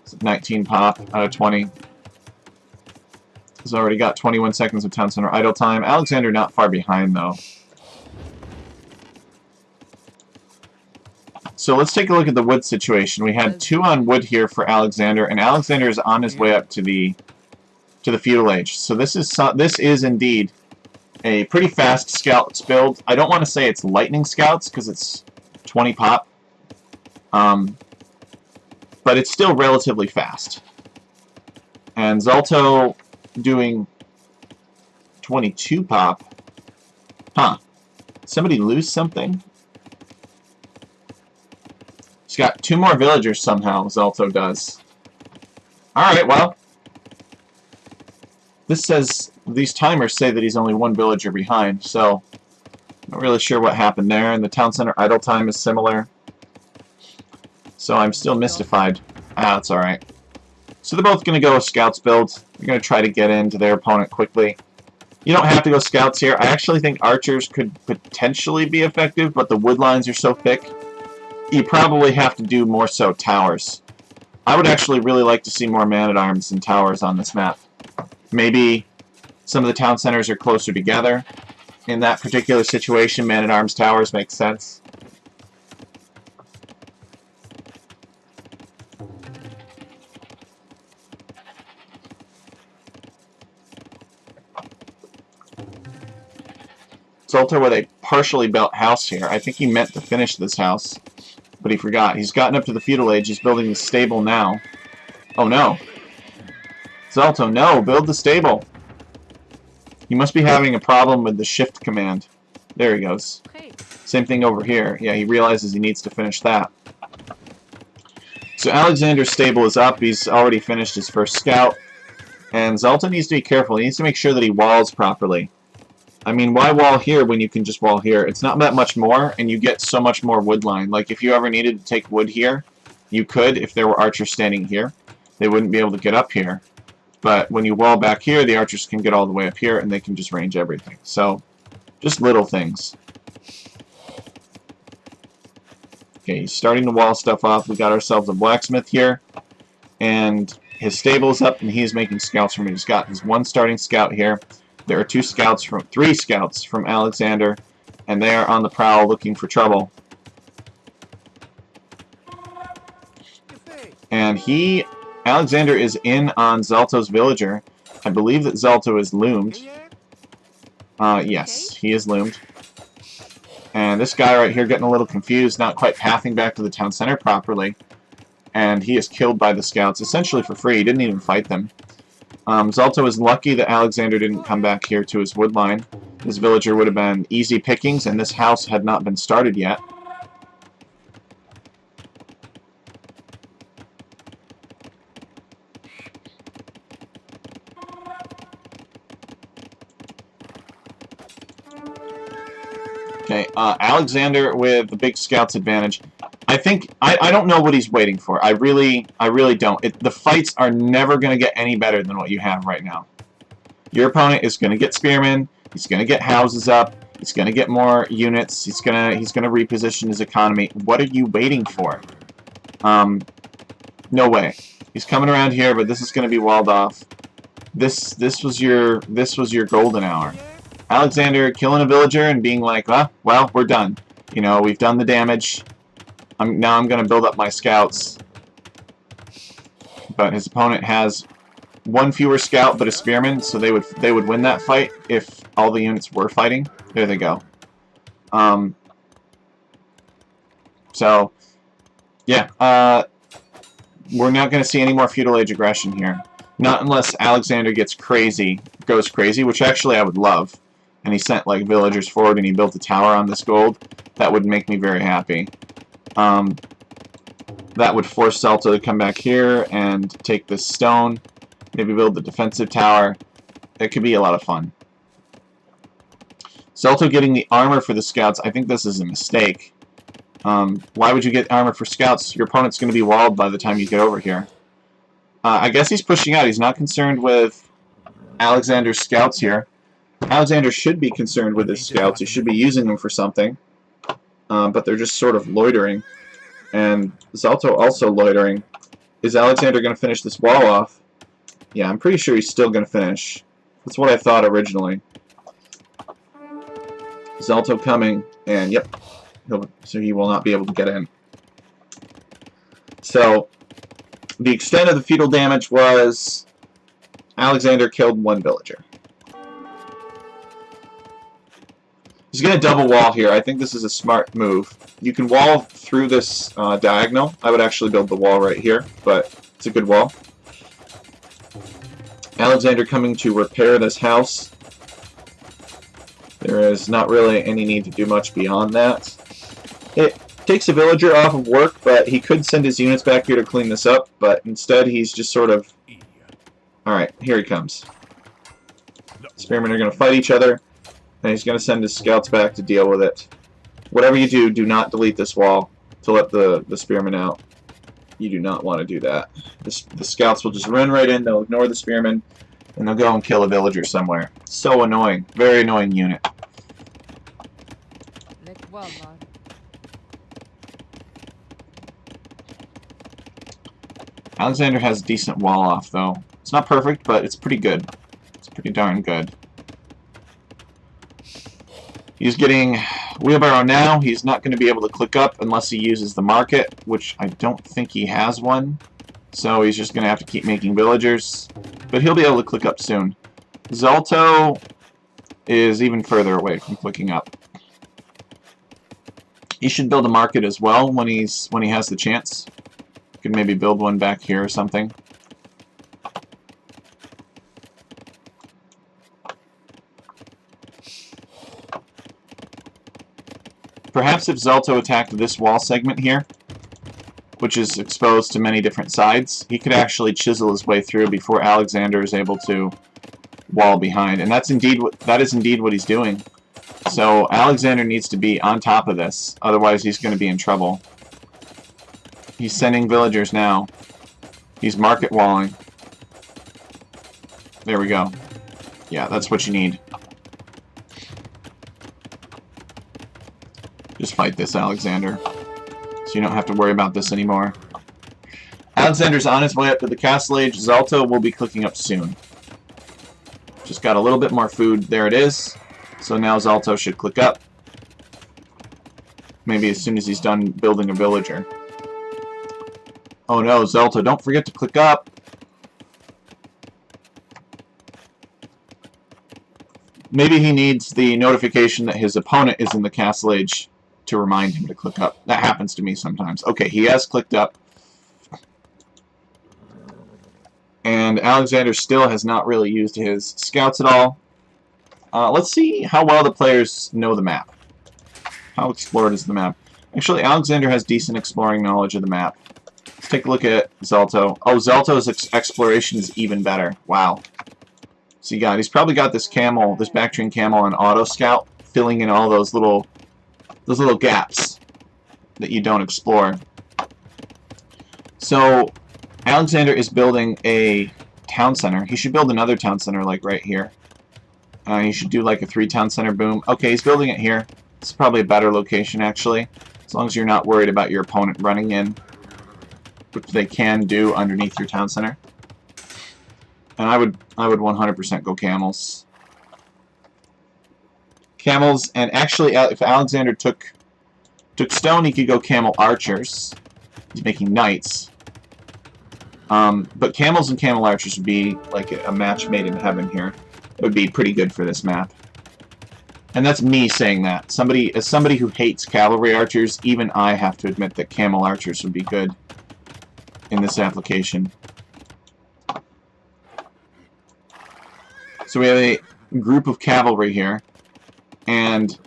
It's 19 pop out of 20. He's already got 21 seconds of town center idle time. Alexander not far behind, though. So let's take a look at the wood situation. We had 2 on wood here for Alexander, and Alexander is on his way up to the feudal age. So this is indeed a pretty fast scouts build. I don't want to say it's lightning scouts because it's 20 pop, but it's still relatively fast. And Zalto doing 22 pop. Huh? Somebody lose something? He's got 2 more villagers somehow. Zalto does. All right, well. This says, these timers say that he's only 1 villager behind, so not really sure what happened there, and the town center idle time is similar. So I'm still mystified. Ah, it's alright. So they're both going to go with scouts build. They're going to try to get into their opponent quickly. You don't have to go scouts here. I actually think archers could potentially be effective, but the wood lines are so thick. You probably have to do more so towers. I would actually really like to see more man-at-arms and towers on this map. Maybe some of the town centers are closer together. In that particular situation, man-at-arms towers make sense. Zalto with a partially built house here. I think he meant to finish this house, but he forgot. He's gotten up to the feudal age. He's building the stable now. Oh no. Zalto, no, build the stable. You must be having a problem with the shift command. There he goes. Okay. Same thing over here. Yeah, he realizes he needs to finish that. So Alexander's stable is up. He's already finished his first scout. And Zalto needs to be careful. He needs to make sure that he walls properly. I mean, why wall here when you can just wall here? It's not that much more, and you get so much more wood line. Like, if you ever needed to take wood here, you could if there were archers standing here. They wouldn't be able to get up here. But when you wall back here, the archers can get all the way up here, and they can just range everything. So, just little things. Okay, he's starting to wall stuff off. We got ourselves a blacksmith here. And his stable's up, and he's making scouts from it. He's got his 1 starting scout here. There are 3 scouts from Alexander, and they are on the prowl looking for trouble. And Alexander is in on Zalto's villager. I believe that Zalto is loomed. Yes, he is loomed. And this guy right here getting a little confused, not quite pathing back to the town center properly. And he is killed by the scouts, essentially for free. He didn't even fight them. Zalto is lucky that Alexander didn't come back here to his wood line. His villager would have been easy pickings, and this house had not been started yet. Okay, Alexander with the big scouts advantage. I think I don't know what he's waiting for. I really don't. The fights are never going to get any better than what you have right now. Your opponent is going to get spearmen. He's going to get houses up. He's going to get more units. He's going to reposition his economy. What are you waiting for? No way. He's coming around here, but this is going to be walled off. This was your golden hour. Alexander killing a villager and being like, well, we're done. You know, we've done the damage. Now I'm going to build up my scouts. But his opponent has 1 fewer scout but a spearman, so they would win that fight if all the units were fighting. There they go. So, yeah, we're not going to see any more feudal age aggression here. Not unless Alexander goes crazy, which actually I would love. And he sent like villagers forward and he built a tower on this gold. That would make me very happy. That would force Zalto to come back here and take this stone. Maybe build the defensive tower. It could be a lot of fun. Zalto getting the armor for the scouts, I think this is a mistake. Why would you get armor for scouts? Your opponent's going to be walled by the time you get over here. I guess he's pushing out. He's not concerned with Alexander's scouts here. Alexander should be concerned with his scouts. He should be using them for something. But they're just sort of loitering. And Zalto also loitering. Is Alexander going to finish this wall off? Yeah, I'm pretty sure he's still going to finish. That's what I thought originally. Zalto coming, and yep. So he will not be able to get in. So, the extent of the feudal damage was Alexander killed one villager. He's going to double wall here. I think this is a smart move. You can wall through this diagonal. I would actually build the wall right here, but it's a good wall. Alexander coming to repair this house. There is not really any need to do much beyond that. It takes a villager off of work, but he could send his units back here to clean this up, but instead he's just sort of... Alright, here he comes. Spearmen are going to fight each other, and he's going to send his scouts back to deal with it. Whatever you do, do not delete this wall to let the spearmen out. You do not want to do that. The scouts will just run right in, they'll ignore the spearmen, and they'll go and kill a villager somewhere. So annoying. Very annoying unit. Alexander has a decent wall off, though. It's not perfect, but it's pretty good. It's pretty darn good. He's getting wheelbarrow now. He's not going to be able to click up unless he uses the market, which I don't think he has one. So he's just going to have to keep making villagers. But he'll be able to click up soon. Zalto is even further away from clicking up. He should build a market as well when he has the chance. Could maybe build one back here or something. Perhaps if Zalto attacked this wall segment here, which is exposed to many different sides, he could actually chisel his way through before Alexander is able to wall behind. And that is indeed what he's doing. So Alexander needs to be on top of this, otherwise he's going to be in trouble. He's sending villagers now. He's market walling. There we go. Yeah, that's what you need. Just fight this, Alexander. So you don't have to worry about this anymore. Alexander's on his way up to the Castle Age. Zalto will be clicking up soon. Just got a little bit more food. There it is. So now Zalto should click up. Maybe as soon as he's done building a villager. Oh no, Zalto, don't forget to click up. Maybe he needs the notification that his opponent is in the Castle Age to remind him to click up. That happens to me sometimes. Okay, he has clicked up. And Alexander still has not really used his scouts at all. Let's see how well the players know the map. How explored is the map? Actually, Alexander has decent exploring knowledge of the map. Let's take a look at Zalto. Oh, Zalto's exploration is even better. Wow. So he's probably got this camel, this Bactrian camel on auto scout, filling in all those little gaps that you don't explore. So Alexander is building a town center. He should build another town center like right here. He should do like a 3-town center boom. Okay, he's building it here. It's probably a better location actually, as long as you're not worried about your opponent running in, which they can do underneath your town center. And I would 100% go camels. Camels, and actually if Alexander took stone, he could go camel archers. He's making knights. But camels and camel archers would be like a match made in heaven here. It would be pretty good for this map. And that's me saying that. As somebody who hates cavalry archers, even I have to admit that camel archers would be good in this application. So we have a group of cavalry here, and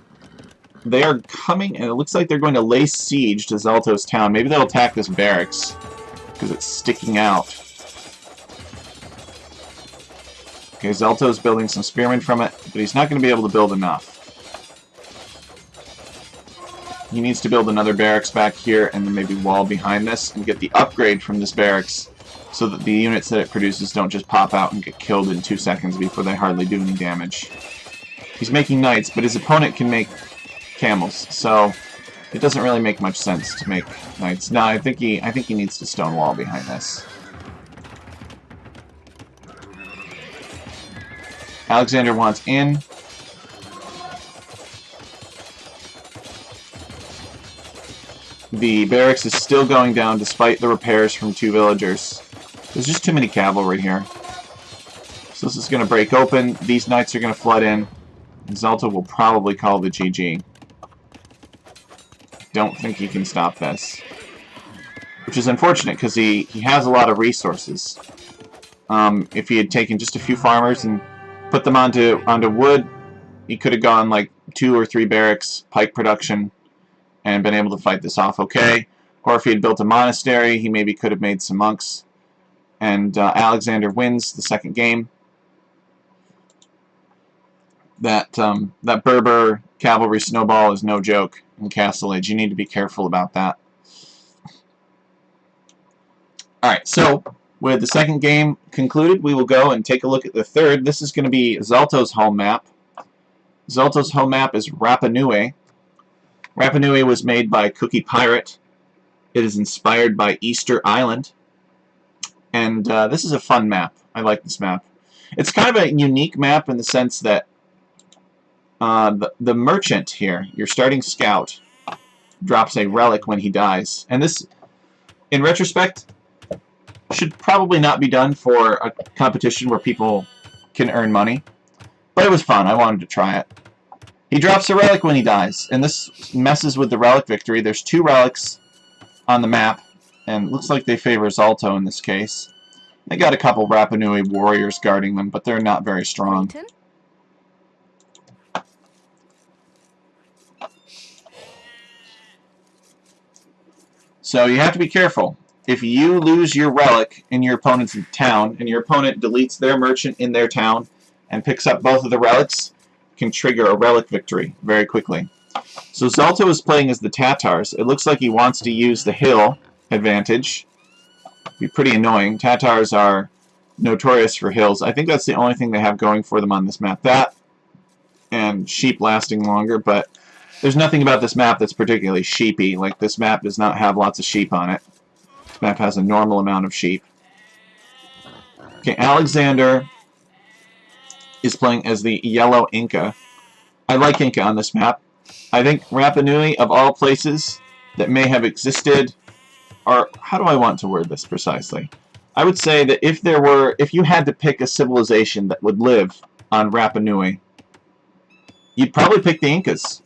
they are coming, and it looks like they're going to lay siege to Zalto's town. Maybe they'll attack this barracks, because it's sticking out. Okay, Zalto's building some spearmen from it, but he's not going to be able to build enough. He needs to build another barracks back here and then maybe wall behind this and get the upgrade from this barracks so that the units that it produces don't just pop out and get killed in 2 seconds before they hardly do any damage. He's making knights, but his opponent can make camels, so it doesn't really make much sense to make knights. No, I think he needs to stone wall behind this. Alexander wants in. The barracks is still going down despite the repairs from 2 villagers. There's just too many cavalry here. So this is going to break open. These knights are going to flood in. And Zalto will probably call the GG. Don't think he can stop this. Which is unfortunate because he has a lot of resources. If he had taken just a few farmers and put them onto wood, he could have gone like 2 or 3 barracks, pike production, and been able to fight this off okay. Or if he had built a monastery, he maybe could have made some monks. And Alexander wins the second game. That Berber cavalry snowball is no joke in Castle Age. You need to be careful about that. Alright, so with the second game concluded, we will go and take a look at the third. This is going to be Zalto's home map. Zalto's home map is Rapa Nui. Rapa Nui was made by Cookie Pirate. It is inspired by Easter Island. And this is a fun map. I like this map. It's kind of a unique map in the sense that the merchant here, your starting scout, drops a relic when he dies. And this, in retrospect, should probably not be done for a competition where people can earn money. But it was fun. I wanted to try it. He drops a relic when he dies, and this messes with the relic victory. There's 2 relics on the map, and it looks like they favor Zalto in this case. They got a couple Rapa Nui warriors guarding them, but they're not very strong. Clayton? So you have to be careful. If you lose your relic in your opponent's town, and your opponent deletes their merchant in their town and picks up both of the relics, can trigger a relic victory very quickly. So Zalto is playing as the Tatars. It looks like he wants to use the hill advantage. Be pretty annoying. Tatars are notorious for hills. I think that's the only thing they have going for them on this map. That and sheep lasting longer, but there's nothing about this map that's particularly sheepy. Like, this map does not have lots of sheep on it. This map has a normal amount of sheep. Okay, Alexander is playing as the yellow Inca. I like Inca on this map. I think Rapa Nui, of all places that may have existed, or how do I want to word this precisely? I would say that if you had to pick a civilization that would live on Rapa Nui, you'd probably pick the Incas.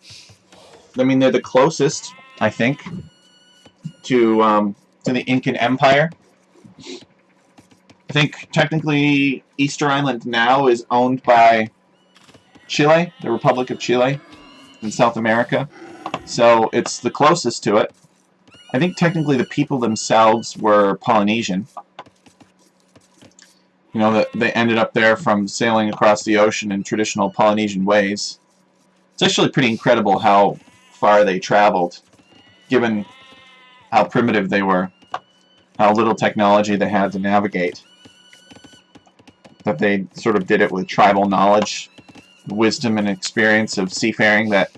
I mean, they're the closest, I think, to the Incan Empire. I think technically Easter Island now is owned by Chile, the Republic of Chile in South America. So it's the closest to it. I think technically the people themselves were Polynesian. You know, that they ended up there from sailing across the ocean in traditional Polynesian ways. It's actually pretty incredible how far they traveled, given how primitive they were, how little technology they had to navigate. That they sort of did it with tribal knowledge, wisdom, and experience of seafaring that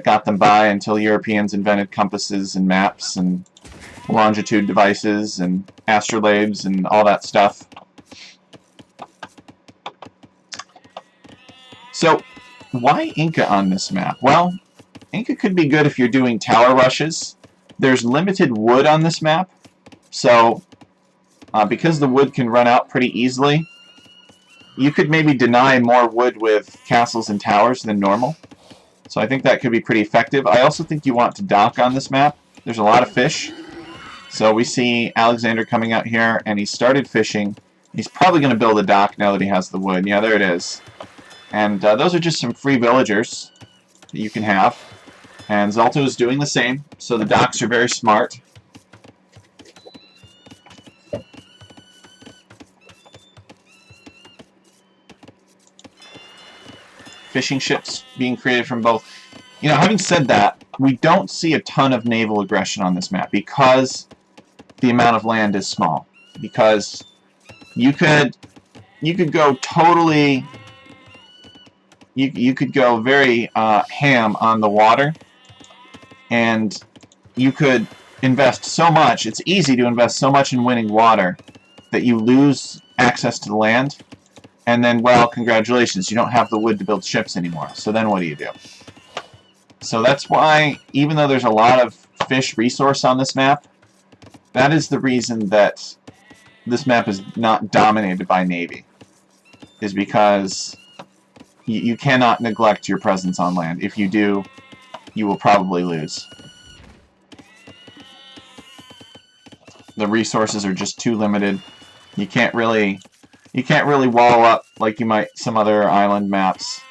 got them by until Europeans invented compasses and maps and longitude devices and astrolabes and all that stuff. So, why Inca on this map? Well, Inca could be good if you're doing tower rushes. There's limited wood on this map, so because the wood can run out pretty easily, you could maybe deny more wood with castles and towers than normal. So I think that could be pretty effective. I also think you want to dock on this map. There's a lot of fish. So we see Alexander coming out here, and he started fishing. He's probably going to build a dock now that he has the wood. Yeah, there it is. And those are just some free villagers that you can have. And Zalto is doing the same, so the docks are very smart. Fishing ships being created from both You know, having said that, we don't see a ton of naval aggression on this map because the amount of land is small. Because you could go totally... You could go very ham on the water, and you could invest so much. It's easy to invest so much in winning water that you lose access to the land, and then, well, congratulations, you don't have the wood to build ships anymore. So then what do you do? So that's why, even though there's a lot of fish resource on this map, that is the reason that this map is not dominated by Navy, is because you cannot neglect your presence on land. If you do, you will probably lose. The resources are just too limited. You can't really wall up like you might some other island maps.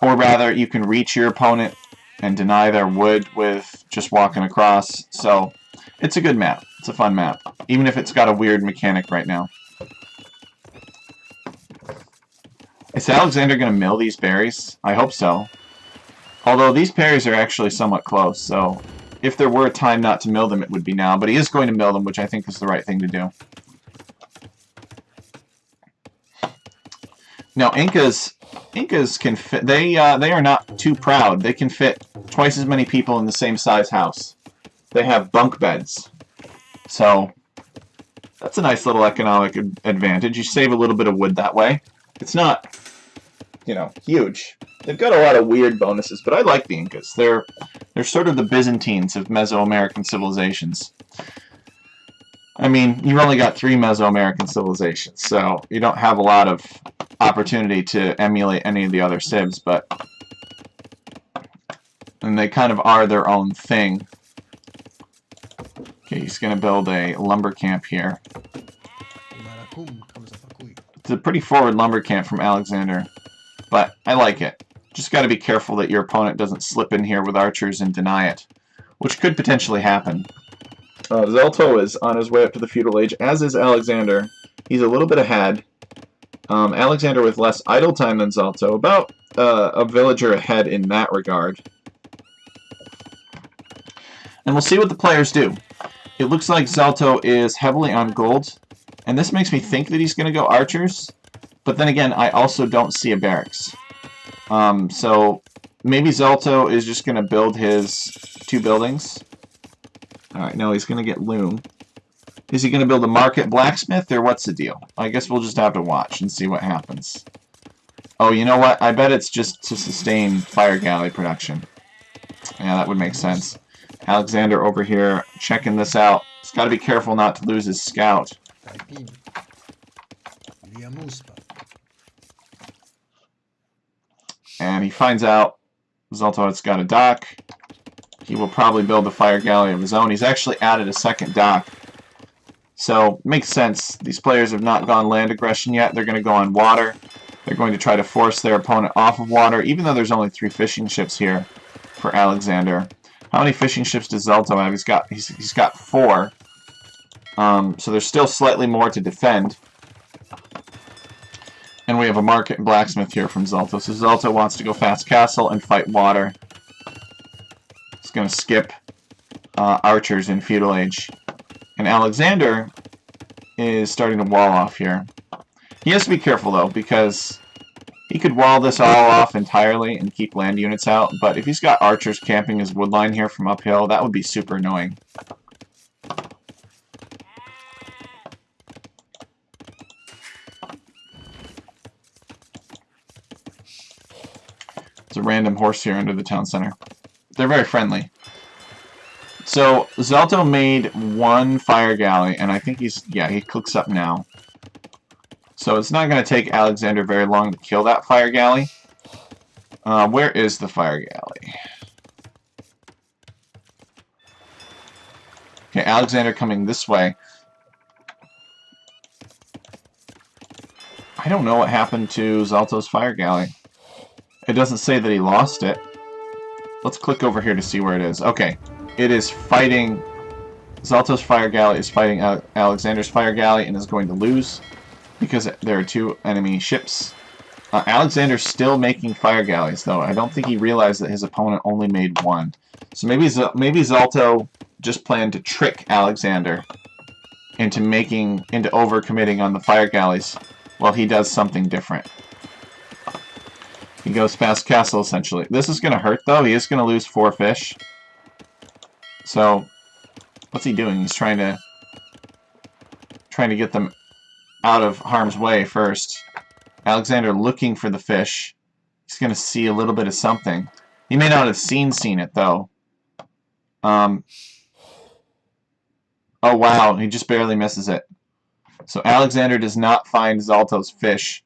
Or rather, you can reach your opponent and deny their wood with just walking across. So, it's a good map. It's a fun map. Even if it's got a weird mechanic right now. Is Alexander going to mill these berries? I hope so. Although these berries are actually somewhat close, so if there were a time not to mill them, it would be now. But he is going to mill them, which I think is the right thing to do. Now, Incas can fit. They are not too proud. They can fit twice as many people in the same size house. They have bunk beds, so that's a nice little economic advantage. You save a little bit of wood that way. It's not, you know, huge. They've got a lot of weird bonuses, but I like the Incas. They're sort of the Byzantines of Mesoamerican civilizations. I mean, you've only got 3 Mesoamerican civilizations, so you don't have a lot of opportunity to emulate any of the other civs, but and they kind of are their own thing. Okay, he's going to build a lumber camp here. It's a pretty forward lumber camp from Alexander, but I like it. Just got to be careful that your opponent doesn't slip in here with archers and deny it, which could potentially happen. Zalto is on his way up to the feudal age, as is Alexander. He's a little bit ahead. Alexander with less idle time than Zalto, about a villager ahead in that regard. And we'll see what the players do. It looks like Zalto is heavily on gold, and this makes me think that he's going to go archers, but then again, I also don't see a barracks. So maybe Zalto is just going to build his 2 buildings. Alright, no, he's going to get loom. Is he going to build a market blacksmith, or what's the deal? I guess we'll just have to watch and see what happens. Oh, you know what? I bet it's just to sustain fire galley production. Yeah, that would make sense. Alexander over here checking this out. He's got to be careful not to lose his scout. And he finds out Zalto has got a dock. He will probably build a fire galley of his own. He's actually added a second dock. So, makes sense. These players have not gone land aggression yet. They're going to go on water. They're going to try to force their opponent off of water, even though there's only 3 fishing ships here for Alexander. How many fishing ships does Zalto have? He's got 4. So there's still slightly more to defend. And we have a market and blacksmith here from Zalto. So Zalto wants to go fast castle and fight water. He's going to skip archers in feudal age. And Alexander is starting to wall off here. He has to be careful, though, because he could wall this all off entirely and keep land units out, but if he's got archers camping his wood line here from uphill, that would be super annoying. There's a random horse here under the town center. They're very friendly. So, Zalto made 1 fire galley, and I think he cooks up now. So it's not going to take Alexander very long to kill that fire galley. Where is the fire galley? Okay, Alexander coming this way. I don't know what happened to Zalto's fire galley. It doesn't say that he lost it. Let's click over here to see where it is. Okay. It is fighting... Zalto's fire galley is fighting Alexander's fire galley and is going to lose because there are 2 enemy ships. Alexander's still making fire galleys, though. I don't think he realized that his opponent only made one. So maybe Zalto just planned to trick Alexander into overcommitting on the fire galleys while he does something different. He goes past castle, essentially. This is going to hurt, though. He is going to lose 4 fish. So, what's he doing? He's trying to get them out of harm's way first. Alexander looking for the fish. He's going to see a little bit of something. He may not have seen it, though. Oh, wow. He just barely misses it. So Alexander does not find Zalto's fish.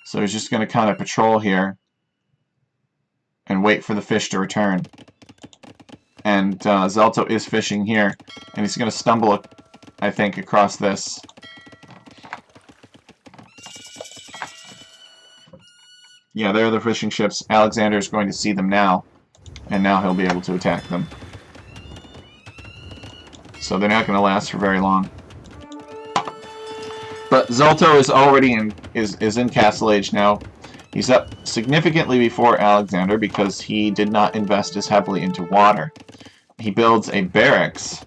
So he's just going to kind of patrol here and wait for the fish to return. And Zalto is fishing here. And he's going to stumble, I think, across this. Yeah, there are the fishing ships. Alexander is going to see them now. And now he'll be able to attack them. So they're not going to last for very long. But Zalto is already in Castle Age now. He's up significantly before Alexander because he did not invest as heavily into water. He builds a barracks.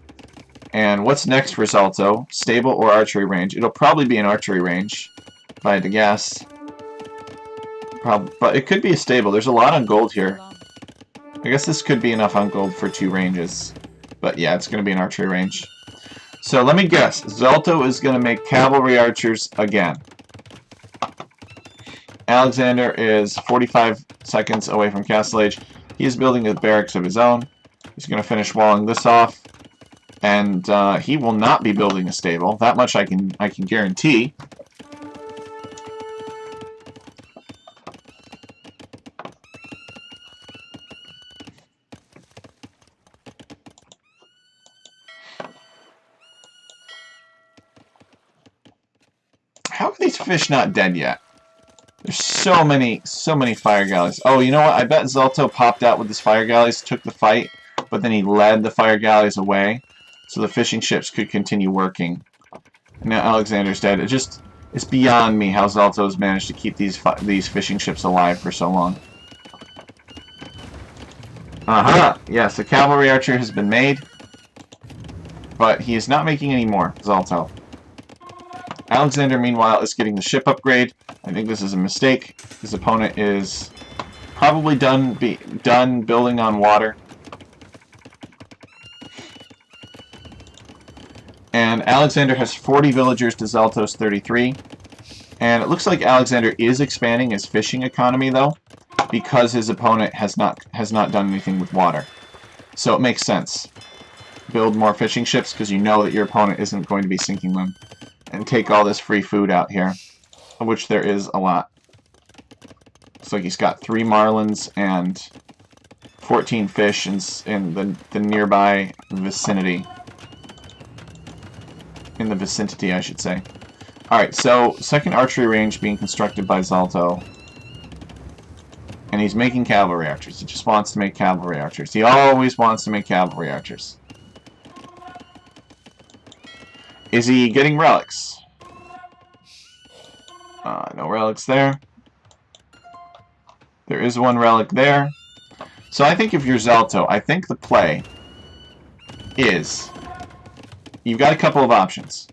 And what's next for Zalto? Stable or archery range? It'll probably be an archery range, if I had to guess. But it could be a stable. There's a lot on gold here. I guess this could be enough on gold for 2 ranges. But yeah, it's going to be an archery range. So let me guess. Zalto is going to make cavalry archers again. Alexander is 45 seconds away from Castle Age. He is building a barracks of his own. He's going to finish walling this off. And he will not be building a stable. That much I can guarantee. How are these fish not dead yet? There's so many fire galleys. Oh, you know what? I bet Zalto popped out with his fire galleys, took the fight, but then he led the fire galleys away, so the fishing ships could continue working. And now Alexander's dead. It's beyond me how Zalto's managed to keep these fishing ships alive for so long. Aha! Yes, the cavalry archer has been made, but he is not making any more, Zalto. Alexander, meanwhile, is getting the ship upgrade. I think this is a mistake. His opponent is probably done building on water. And Alexander has 40 villagers to Zalto's 33. And it looks like Alexander is expanding his fishing economy, though, because his opponent has not done anything with water. So it makes sense. Build more fishing ships because you know that your opponent isn't going to be sinking them. And take all this free food out here, of which there is a lot. Looks like he's got 3 marlins and 14 fish in the nearby vicinity. In the vicinity, I should say. Alright, so second archery range being constructed by Zalto. And he's making cavalry archers. He just wants to make cavalry archers. He always wants to make cavalry archers. Is he getting relics? No relics there. There is 1 relic there. So I think if you're Zalto, I think the play is you've got a couple of options.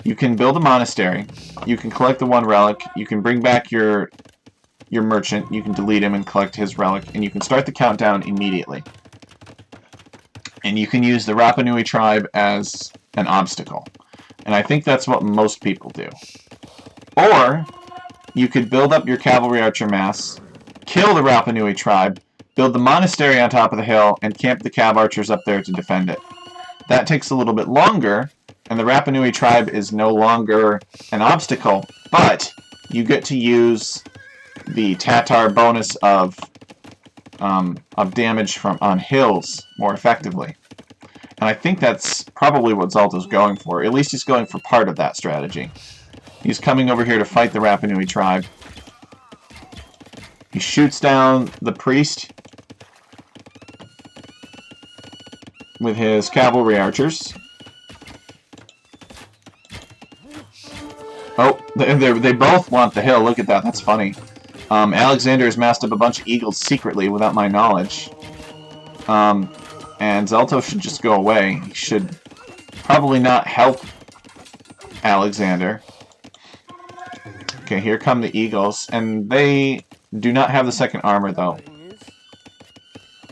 You can build a monastery. You can collect the 1 relic. You can bring back your merchant. You can delete him and collect his relic. And you can start the countdown immediately. And you can use the Rapa Nui tribe as an obstacle. And I think that's what most people do. Or, you could build up your cavalry archer mass, kill the Rapa Nui tribe, build the monastery on top of the hill, and camp the cav archers up there to defend it. That takes a little bit longer, and the Rapa Nui tribe is no longer an obstacle, but you get to use the Tatar bonus of damage on hills more effectively. And I think that's probably what Zalto's going for. At least he's going for part of that strategy. He's coming over here to fight the Rapa Nui tribe. He shoots down the priest with his cavalry archers. Oh, they both want the hill. Look at that. That's funny. Alexander has massed up a bunch of eagles secretly without my knowledge. And Zalto should just go away. He should probably not help Alexander. Okay, here come the eagles. And they do not have the second armor, though.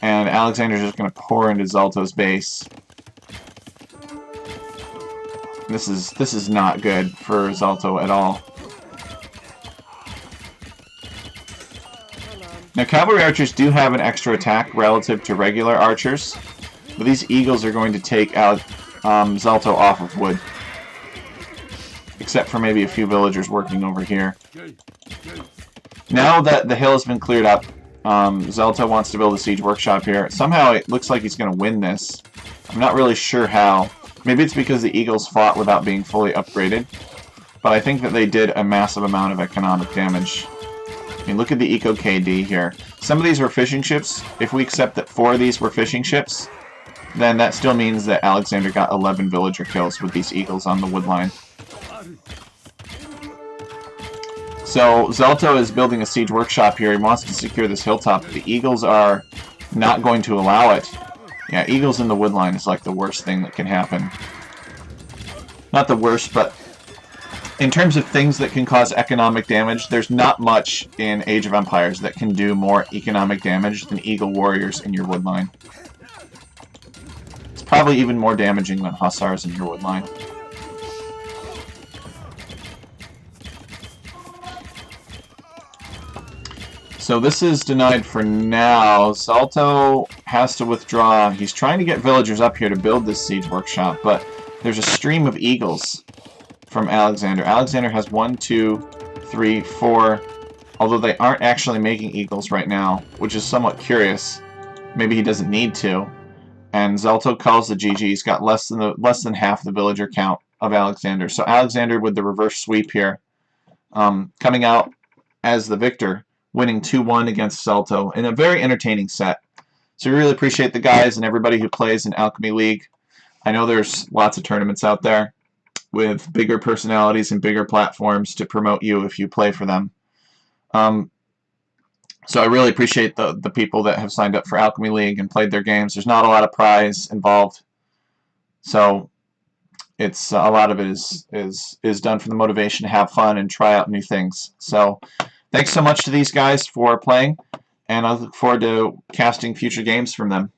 And Alexander's just going to pour into Zalto's base. This is not good for Zalto at all. Now, cavalry archers do have an extra attack relative to regular archers, but these eagles are going to take Zalto off of wood. Except for maybe a few villagers working over here. Now that the hill has been cleared up, Zalto wants to build a siege workshop here. Somehow it looks like he's going to win this. I'm not really sure how. Maybe it's because the eagles fought without being fully upgraded. But I think that they did a massive amount of economic damage. I mean, look at the Eco KD here. Some of these were fishing ships. If we accept that 4 of these were fishing ships, then that still means that Alexander got 11 villager kills with these eagles on the wood line. So Zalto is building a siege workshop here. He wants to secure this hilltop. The eagles are not going to allow it. Yeah, eagles in the wood line is like the worst thing that can happen. Not the worst, but in terms of things that can cause economic damage, there's not much in Age of Empires that can do more economic damage than eagle warriors in your wood line. It's probably even more damaging than hussars in your wood line. So this is denied for now. Zalto has to withdraw. He's trying to get villagers up here to build this siege workshop, but there's a stream of eagles from Alexander. Alexander has 1, 2, 3, 4, although they aren't actually making eagles right now, which is somewhat curious. Maybe he doesn't need to. And Zalto calls the GG. He's got less than half the villager count of Alexander. So Alexander with the reverse sweep here, coming out as the victor, winning 2-1 against Zalto in a very entertaining set. So we really appreciate the guys and everybody who plays in Alchemy League. I know there's lots of tournaments out there with bigger personalities and bigger platforms to promote you if you play for them. So I really appreciate the people that have signed up for Alchemy League and played their games. There's not a lot of prize involved, so it's a lot of it is done for the motivation to have fun and try out new things. So thanks so much to these guys for playing, and I look forward to casting future games from them.